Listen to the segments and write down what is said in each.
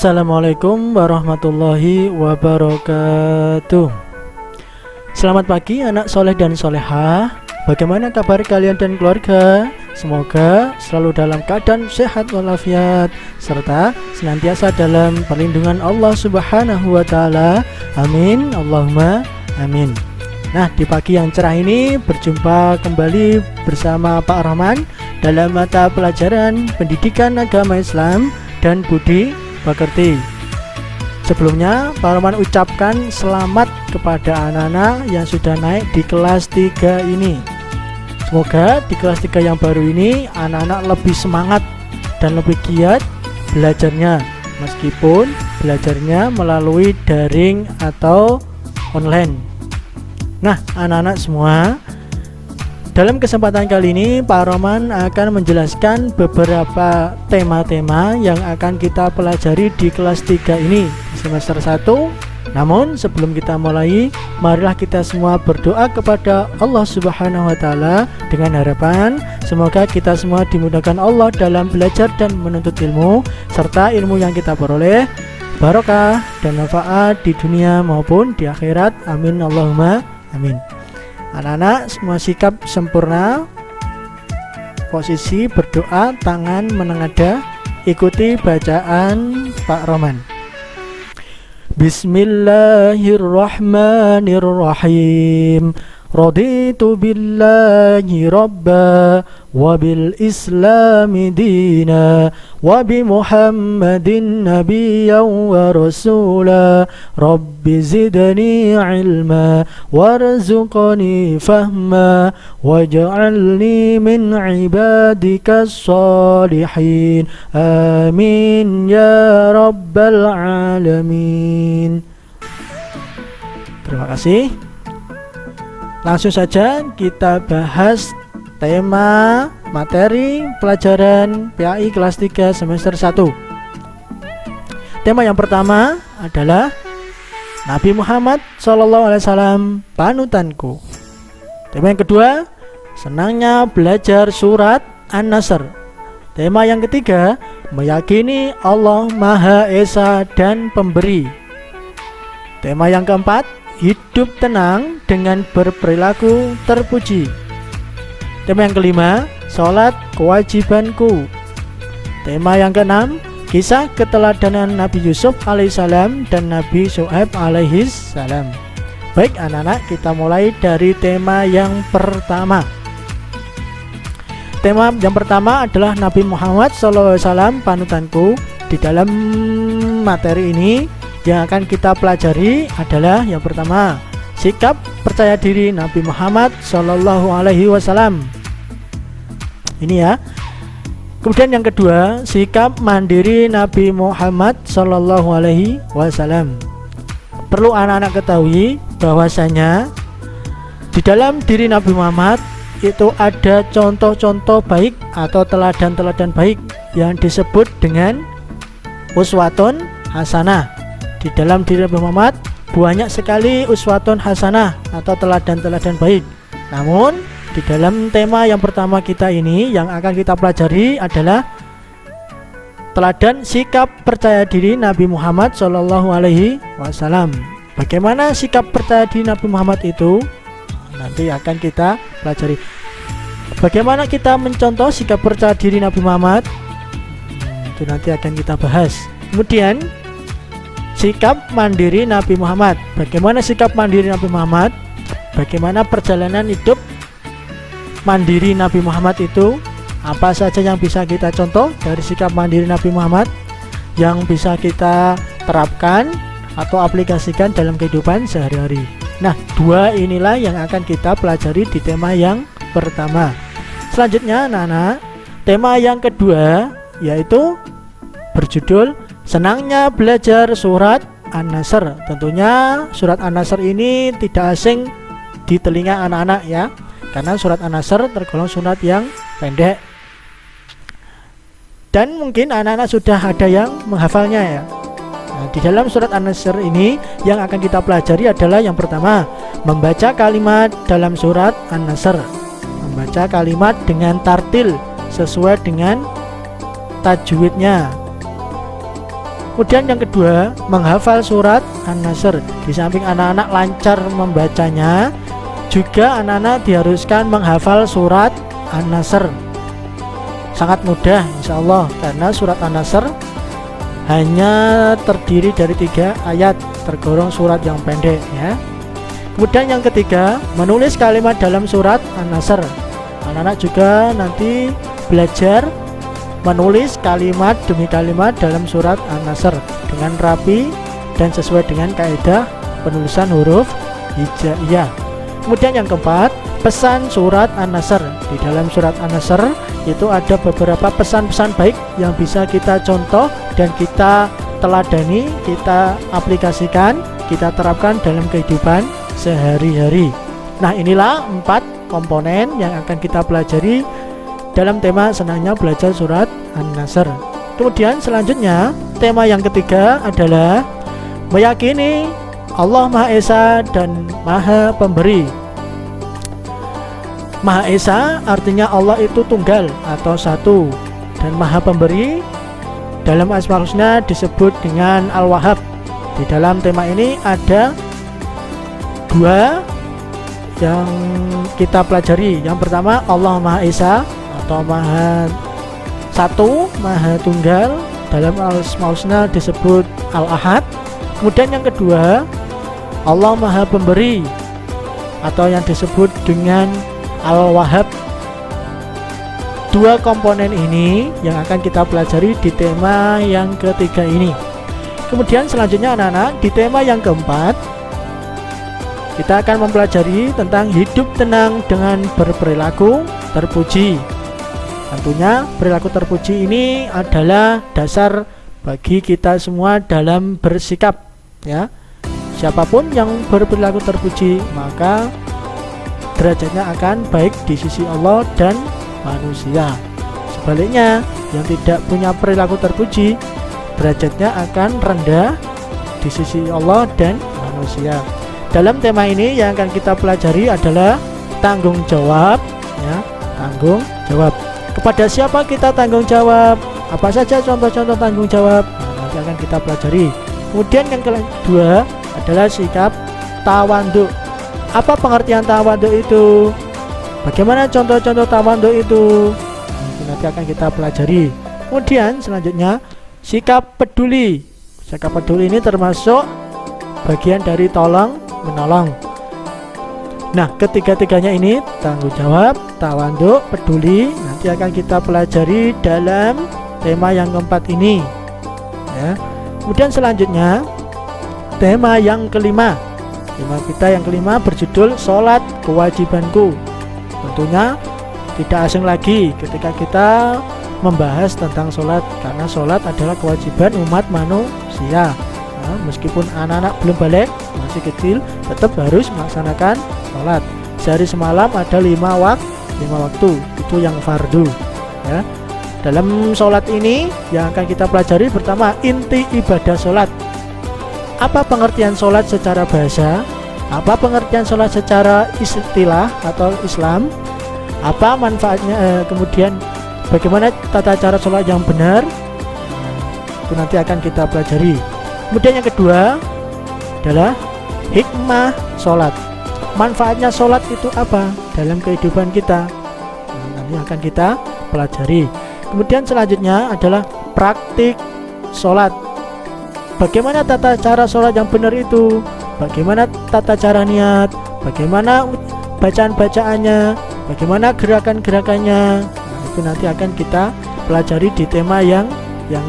Assalamualaikum warahmatullahi wabarakatuh. Selamat pagi anak soleh dan solehah. Bagaimana kabar kalian dan keluarga? Semoga selalu dalam keadaan sehat walafiat serta senantiasa dalam perlindungan Allah Subhanahu wa taala. Amin, Allahumma amin. Nah, di pagi yang cerah ini berjumpa kembali bersama Pak Rahman dalam mata pelajaran Pendidikan Agama Islam dan Budi Pekerti. Sebelumnya, Pak Rahman ucapkan selamat kepada anak-anak yang sudah naik di kelas 3 ini. Semoga di kelas 3 yang baru ini anak-anak lebih semangat dan lebih giat belajarnya, meskipun belajarnya melalui daring atau online. Nah, anak-anak semua, dalam kesempatan kali ini Pak Rahman akan menjelaskan beberapa tema-tema yang akan kita pelajari di kelas 3 ini di semester 1. Namun sebelum kita mulai, marilah kita semua berdoa kepada Allah Subhanahu wa taala dengan harapan semoga kita semua dimudahkan Allah dalam belajar dan menuntut ilmu, serta ilmu yang kita peroleh barokah dan manfaat di dunia maupun di akhirat. Amin, Allahumma amin. Anak-anak semua sikap sempurna, posisi berdoa, tangan menengadah, ikuti bacaan Pak Rahman. Bismillahirrahmanirrahim. Raditu billahi rabba wa bil islami dina wa bi muhammadin nabiyyan wa rasula rabbi zidni ilma warzuqni fahma waj'alni min ibadikas salihin amin ya rabbal alamin. Terima kasih. Langsung saja kita bahas tema materi pelajaran PAI kelas 3 semester 1. Tema yang pertama adalah Nabi Muhammad SAW panutanku. Tema yang kedua, senangnya belajar surat An-Nasr. Tema yang ketiga, meyakini Allah Maha Esa dan Pemberi. Tema yang keempat, hidup tenang dengan berperilaku terpuji. Tema yang kelima, sholat kewajibanku. Tema yang keenam, kisah keteladanan Nabi Yusuf alaihissalam dan Nabi Syuaib alaihissalam. Baik anak-anak, kita mulai dari tema yang pertama. Tema yang pertama adalah Nabi Muhammad SAW panutanku. Di dalam materi ini yang akan kita pelajari adalah yang pertama, sikap percaya diri Nabi Muhammad SAW. Ini ya. Kemudian yang kedua, sikap mandiri Nabi Muhammad SAW. Perlu anak-anak ketahui bahwasanya di dalam diri Nabi Muhammad itu ada contoh-contoh baik atau teladan-teladan baik yang disebut dengan uswatun hasanah. Di dalam diri Nabi Muhammad banyak sekali uswatun hasanah atau teladan-teladan baik. Namun di dalam tema yang pertama kita ini yang akan kita pelajari adalah teladan sikap percaya diri Nabi Muhammad SAW. Bagaimana sikap percaya diri Nabi Muhammad itu? Nanti akan kita pelajari. Bagaimana kita mencontoh sikap percaya diri Nabi Muhammad? Itu nanti akan kita bahas. Kemudian sikap mandiri Nabi Muhammad. Bagaimana sikap mandiri Nabi Muhammad? Bagaimana perjalanan hidup mandiri Nabi Muhammad itu? Apa saja yang bisa kita contoh dari sikap mandiri Nabi Muhammad yang bisa kita terapkan atau aplikasikan dalam kehidupan sehari-hari? Nah, dua inilah yang akan kita pelajari di tema yang pertama. Selanjutnya anak-anak, tema yang kedua yaitu berjudul senangnya belajar surat An-Nasr. Tentunya surat An-Nasr ini tidak asing di telinga anak-anak ya, karena surat An-Nasr tergolong surat yang pendek. Dan mungkin anak-anak sudah ada yang menghafalnya ya. Nah, di dalam surat An-Nasr ini yang akan kita pelajari adalah yang pertama, membaca kalimat dalam surat An-Nasr. Membaca kalimat dengan tartil sesuai dengan tajwidnya. Kemudian yang kedua, menghafal surat An-Nasr. Di samping anak-anak lancar membacanya, juga anak-anak diharuskan menghafal surat An-Nasr. Sangat mudah insya Allah, karena surat An-Nasr hanya terdiri dari 3 ayat, tergolong surat yang pendek ya. Kemudian yang ketiga, menulis kalimat dalam surat An-Nasr. Anak-anak juga nanti belajar menulis kalimat demi kalimat dalam surat An-Nasr dengan rapi dan sesuai dengan kaidah penulisan huruf hijaiyah. Kemudian yang keempat, pesan surat An-Nasr. Di dalam surat An-Nasr itu ada beberapa pesan-pesan baik yang bisa kita contoh dan kita teladani, kita aplikasikan, kita terapkan dalam kehidupan sehari-hari. Nah, inilah 4 komponen yang akan kita pelajari dalam tema senangnya belajar surat An-Nasr. Kemudian selanjutnya, tema yang ketiga adalah meyakini Allah Maha Esa dan Maha Pemberi. Maha Esa artinya Allah itu tunggal atau satu, dan Maha Pemberi dalam Asmaul Husna disebut dengan Al-Wahhab. Di dalam tema ini ada 2 yang kita pelajari. Yang pertama, Allah Maha Esa atau Maha Satu, Maha Tunggal, dalam Asmaul Husna disebut Al-Ahad. Kemudian yang kedua, Allah Maha Pemberi atau yang disebut dengan Al-Wahhab. 2 komponen ini yang akan kita pelajari di tema yang ketiga ini. Kemudian selanjutnya anak-anak, di tema yang keempat kita akan mempelajari tentang hidup tenang dengan berperilaku terpuji. Tentunya perilaku terpuji ini adalah dasar bagi kita semua dalam bersikap ya. Siapapun yang berperilaku terpuji, maka derajatnya akan baik di sisi Allah dan manusia. Sebaliknya, yang tidak punya perilaku terpuji, derajatnya akan rendah di sisi Allah dan manusia. Dalam tema ini yang akan kita pelajari adalah tanggung jawab ya, tanggung jawab. Kepada siapa kita tanggung jawab? Apa saja contoh-contoh tanggung jawab? Nah, nanti akan kita pelajari. Kemudian yang kedua adalah sikap tawadhu. Apa pengertian tawadhu itu? Bagaimana contoh-contoh tawadhu itu? Nanti akan kita pelajari. Kemudian selanjutnya sikap peduli. Sikap peduli ini termasuk bagian dari tolong menolong. Nah, ketiga-tiganya ini tanggung jawab, tawadhu, peduli nanti akan kita pelajari dalam tema yang keempat ini ya. Kemudian selanjutnya tema yang kelima. Tema kita yang kelima berjudul Sholat Kewajibanku. Tentunya tidak asing lagi ketika kita membahas tentang sholat, karena sholat adalah kewajiban umat manusia. Nah, meskipun anak-anak belum balik, masih kecil, tetap harus melaksanakan sholat. Sehari semalam ada 5 waktu, itu yang fardu ya. Dalam sholat ini yang akan kita pelajari pertama, inti ibadah sholat. Apa pengertian sholat secara bahasa? Apa pengertian sholat secara istilah atau Islam? Apa manfaatnya? Kemudian bagaimana tata cara sholat yang benar? Itu nanti akan kita pelajari. Kemudian yang kedua adalah hikmah sholat. Manfaatnya sholat itu apa dalam kehidupan kita? Nanti akan kita pelajari. Kemudian selanjutnya adalah praktik sholat. Bagaimana tata cara sholat yang benar itu? Bagaimana tata cara niat? Bagaimana bacaan-bacaannya? Bagaimana gerakan-gerakannya? Nah, itu nanti akan kita pelajari di tema yang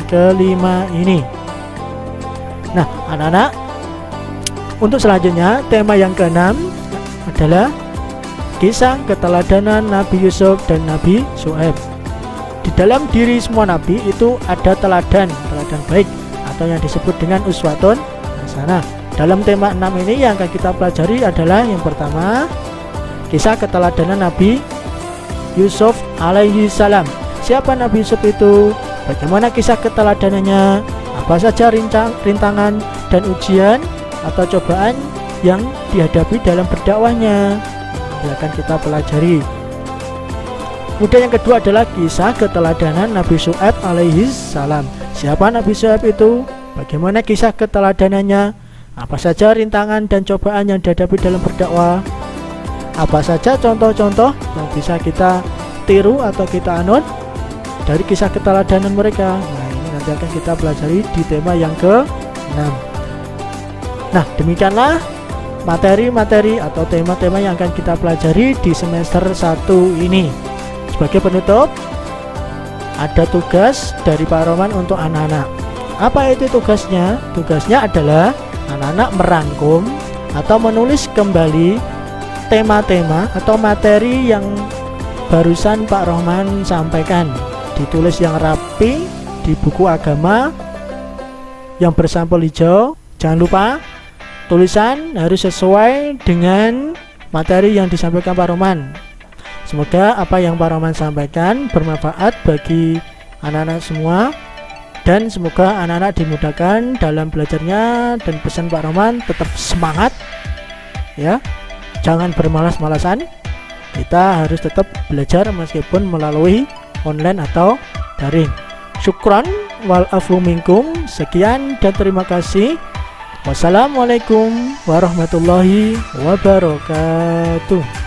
kelima ini. Nah, anak-anak, untuk selanjutnya tema yang keenam adalah kisah keteladanan Nabi Yusuf dan Nabi Syuaib. Di dalam diri semua nabi itu ada teladan baik atau yang disebut dengan uswatun hasanah. Dalam tema 6 ini yang akan kita pelajari adalah yang pertama, kisah keteladanan Nabi Yusuf alaihi salam. Siapa Nabi Yusuf itu? Bagaimana kisah keteladanannya? Apa saja rintangan dan ujian atau cobaan yang dihadapi dalam berdakwahnya? Yang akan kita pelajari. Kemudian yang kedua adalah kisah keteladanan Nabi Syuaib alaihi salam. Siapa Nabi Syuaib itu? bagaimana kisah keteladanannya, apa saja rintangan dan cobaan yang dihadapi dalam berdakwah, apa saja contoh-contoh yang bisa kita tiru atau kita anut dari kisah keteladanan mereka. Nah, ini nanti akan kita pelajari di tema yang ke-6. Nah, demikianlah materi-materi atau tema-tema yang akan kita pelajari di semester 1 ini. Sebagai penutup, ada tugas dari Pak Roman untuk anak-anak. Apa itu tugasnya? Tugasnya adalah anak-anak merangkum atau menulis kembali tema-tema atau materi yang barusan Pak Roman sampaikan. Ditulis yang rapi di buku agama yang bersampul hijau. Jangan lupa tulisan harus sesuai dengan materi yang disampaikan Pak Roman. Semoga apa yang Pak Roman sampaikan bermanfaat bagi anak-anak semua, dan semoga anak-anak dimudahkan dalam belajarnya, dan pesan Pak Roman tetap semangat ya, jangan bermalas-malasan. Kita harus tetap belajar meskipun melalui online atau daring. Syukran wal afu minkum. Sekian dan terima kasih. Wassalamualaikum warahmatullahi wabarakatuh.